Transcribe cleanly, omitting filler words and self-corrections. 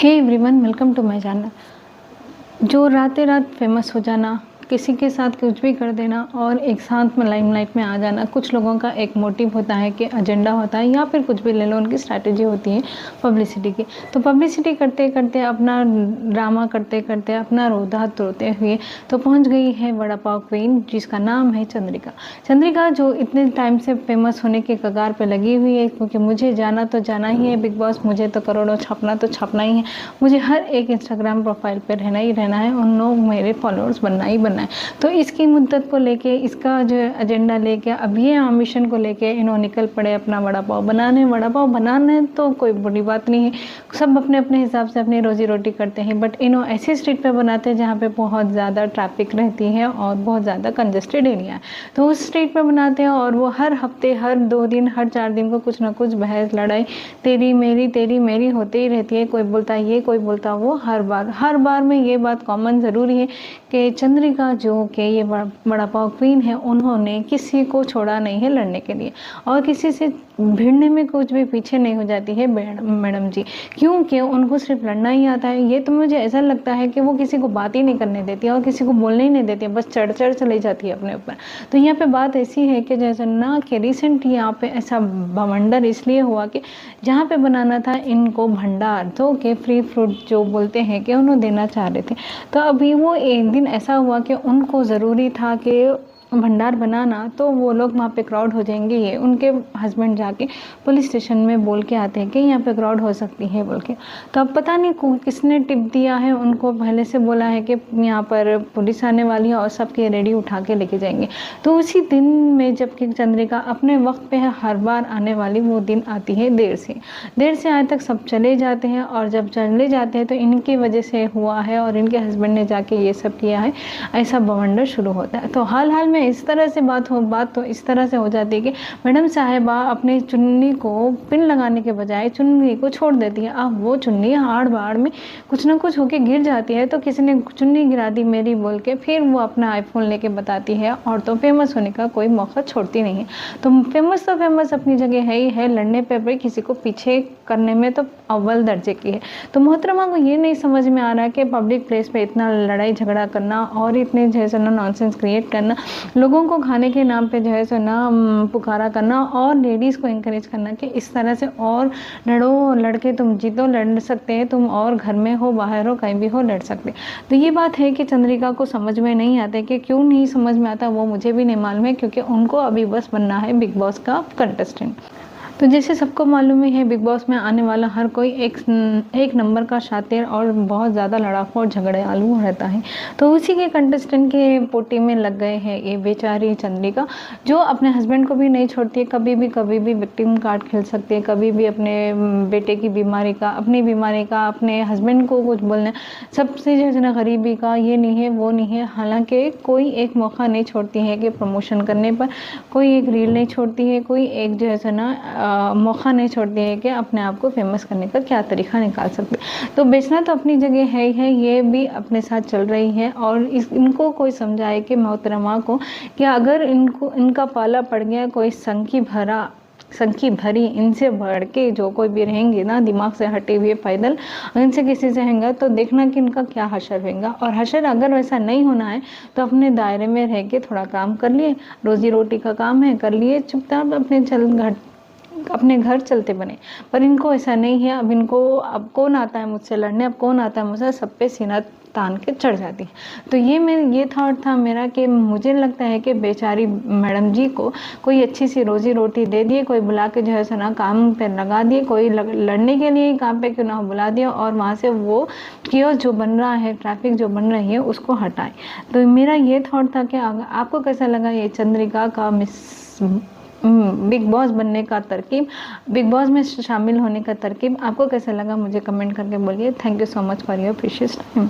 Hey everyone, welcome to my channel. जो रातें रात फेमस हो जाना, किसी के साथ कुछ भी कर देना और एक साथ में लाइमलाइट में आ जाना, कुछ लोगों का एक मोटिव होता है कि एजेंडा होता है या फिर कुछ भी ले लो, उनकी स्ट्रैटेजी होती है पब्लिसिटी की। तो पब्लिसिटी करते करते अपना ड्रामा करते करते अपना रोधा तोड़ते हुए तो पहुंच गई है वड़ा पाव क्वीन, जिसका नाम है चंद्रिका। चंद्रिका जो इतने टाइम से फेमस होने के कगार पे लगी हुई है, क्योंकि मुझे जाना तो जाना ही है बिग बॉस, मुझे तो करोड़ों छापना तो छापना ही है, मुझे हर एक इंस्टाग्राम प्रोफाइल पे रहना ही रहना है, उन लोग मेरे फॉलोअर्स बनना ही बनना है। तो इसकी मुद्दत को लेके, इसका जो एजेंडा लेके, अब ये एम्बिशन को लेके इन्होंने निकल पड़े अपना वड़ा पाव बनाने। वड़ा पाव बनाने तो कोई बड़ी बात नहीं है, सब अपने अपने हिसाब से अपनी रोजी रोटी करते हैं, बट इन्हों ऐसे स्ट्रीट पे बनाते हैं जहाँ पे बहुत ज़्यादा ट्रैफिक रहती है और बहुत ज़्यादा कंजेस्टेड एरिया है। तो उस स्ट्रीट पे बनाते हैं और वो हर हफ्ते, हर 2 दिन, हर 4 दिन को कुछ ना कुछ बहस लड़ाई तेरी मेरी होती ही रहती है। कोई बोलता ये, कोई बोलता वो। हर बार में ये बात कॉमन ज़रूरी है कि चंद्रिका जो कि ये वड़ा पाव क्वीन है, उन्होंने किसी को छोड़ा नहीं है लड़ने के लिए और किसी से भिड़ने में कुछ भी पीछे नहीं हो जाती है मैडम जी, क्योंकि उनको सिर्फ लड़ना ही आता है। ये तो मुझे ऐसा लगता है कि वो किसी को बात ही नहीं करने देती है और किसी को बोलने ही नहीं देती है, बस चढ़ चली जाती है अपने ऊपर। तो यहाँ पे बात ऐसी है कि जैसे ना कि रिसेंट यहाँ पे ऐसा बवंडर इसलिए हुआ कि जहाँ पे बनाना था इनको भंडार, तो के फ्री फ्रूट जो बोलते हैं कि उन्होंने देना चाह रहे थे। तो अभी वो एक दिन ऐसा हुआ कि उनको ज़रूरी था कि भंडार बनाना, तो वो लोग वहाँ पे क्राउड हो जाएंगे। ये उनके हस्बैंड जाके पुलिस स्टेशन में बोल के आते हैं कि यहाँ पे क्राउड हो सकती है बोल के। तो अब पता नहीं किसने टिप दिया है उनको, पहले से बोला है कि यहाँ पर पुलिस आने वाली है और सबके रेडी उठा के लेके जाएंगे। तो उसी दिन में जबकि चंद्रिका अपने वक्त पे है, हर बार आने वाली वो दिन आती है देर से आए तक सब चले जाते हैं, और जब चले जाते हैं तो इनकी वजह से हुआ है और इनके हस्बैंड ने जाके ये सब किया है, ऐसा बवंडर शुरू होता है। तो हाल में इस तरह से बात तो इस तरह से हो जाती है कि मैडम साहिबा अपनी चुन्नी को पिन लगाने के बजाय चुन्नी को छोड़ देती है। अब वो चुन्नी हाड़ बाड़ में कुछ ना कुछ होके गिर जाती है, तो किसी ने चुन्नी गिरा दी मेरी बोल के फिर वो अपना आईफोन लेके बताती है, और तो फेमस होने का कोई मौका छोड़ती नहीं है। तो फेमस अपनी जगह है ही है, लड़ने पे भी किसी को पीछे करने में तो अव्वल दर्जे की है। तो मोहतरमा को ये नहीं समझ में आ रहा है कि पब्लिक प्लेस पे इतना लड़ाई झगड़ा करना और इतने जो है सो ना नॉनसेंस क्रिएट करना, लोगों को खाने के नाम पे जो है सो ना पुकारा करना और लेडीज़ को इंकरेज करना कि इस तरह से और लड़ो, लड़के तुम जीतो, लड़ सकते हैं तुम, और घर में हो बाहर हो कहीं भी हो लड़ सकते। तो ये बात है कि चंद्रिका को समझ में नहीं आता, कि क्यों नहीं समझ में आता वो मुझे भी नहीं मालूम है, क्योंकि उनको अभी बस बनना है बिग बॉस का कंटेस्टेंट। तो जैसे सबको मालूम ही है, बिग बॉस में आने वाला हर कोई एक नंबर का शातिर और बहुत ज़्यादा लड़ाकू और झगड़ालू रहता है। तो उसी के कंटेस्टेंट के पोटी में लग गए हैं ये बेचारी चंद्रिका, जो अपने हस्बैंड को भी नहीं छोड़ती है। कभी भी विक्टिम कार्ड खेल सकती है, कभी भी अपने बेटे की बीमारी का, अपनी बीमारी का, अपने हस्बैंड को कुछ बोलना, सबसे जो है ना गरीबी का, ये नहीं है वो नहीं है। हालांकि कोई एक मौका नहीं छोड़ती है कि प्रमोशन करने पर, कोई एक रील नहीं छोड़ती है, कोई एक जो है ना मौका नहीं छोड़ती है कि अपने आप को फेमस करने का क्या तरीका निकाल सकते। तो बेचना तो अपनी जगह है ही है, ये भी अपने साथ चल रही है। और इनको कोई समझाए कि मोहतरमा को कि अगर इनका पाला पड़ गया कोई संकी भरी इनसे बढ़ के जो कोई भी रहेंगे ना, दिमाग से हटे हुए पैदल, इनसे किसी से रहेंगे तो देखना कि इनका क्या हशर होगा। और हशर अगर वैसा नहीं होना है तो अपने दायरे में रह के थोड़ा काम कर लिए, रोजी रोटी का काम है कर लिए, चुपचाप अपने घर चलते बने। पर इनको ऐसा नहीं है। अब कौन आता है मुझसे लड़ने, अब कौन आता है मुझसे, सब पे सीना तान के चढ़ जाती है। तो ये थॉट था मेरा कि मुझे लगता है कि बेचारी मैडम जी को कोई अच्छी सी रोजी रोटी दे दिए, कोई बुला के जो है सो ना काम पे लगा दिए, कोई लड़ने के लिए काम पे क्यों ना बुला दिया, और वहाँ से वो कियोस जो बन रहा है, ट्रैफिक जो बन रही है, उसको हटाए। तो मेरा ये थॉट था कि आपको कैसा लगा ये चंद्रिका का बिग बॉस बनने का तरकीब, बिग बॉस में शामिल होने का तरकीब आपको कैसा लगा मुझे कमेंट करके बोलिए। Thank you so much for your precious time.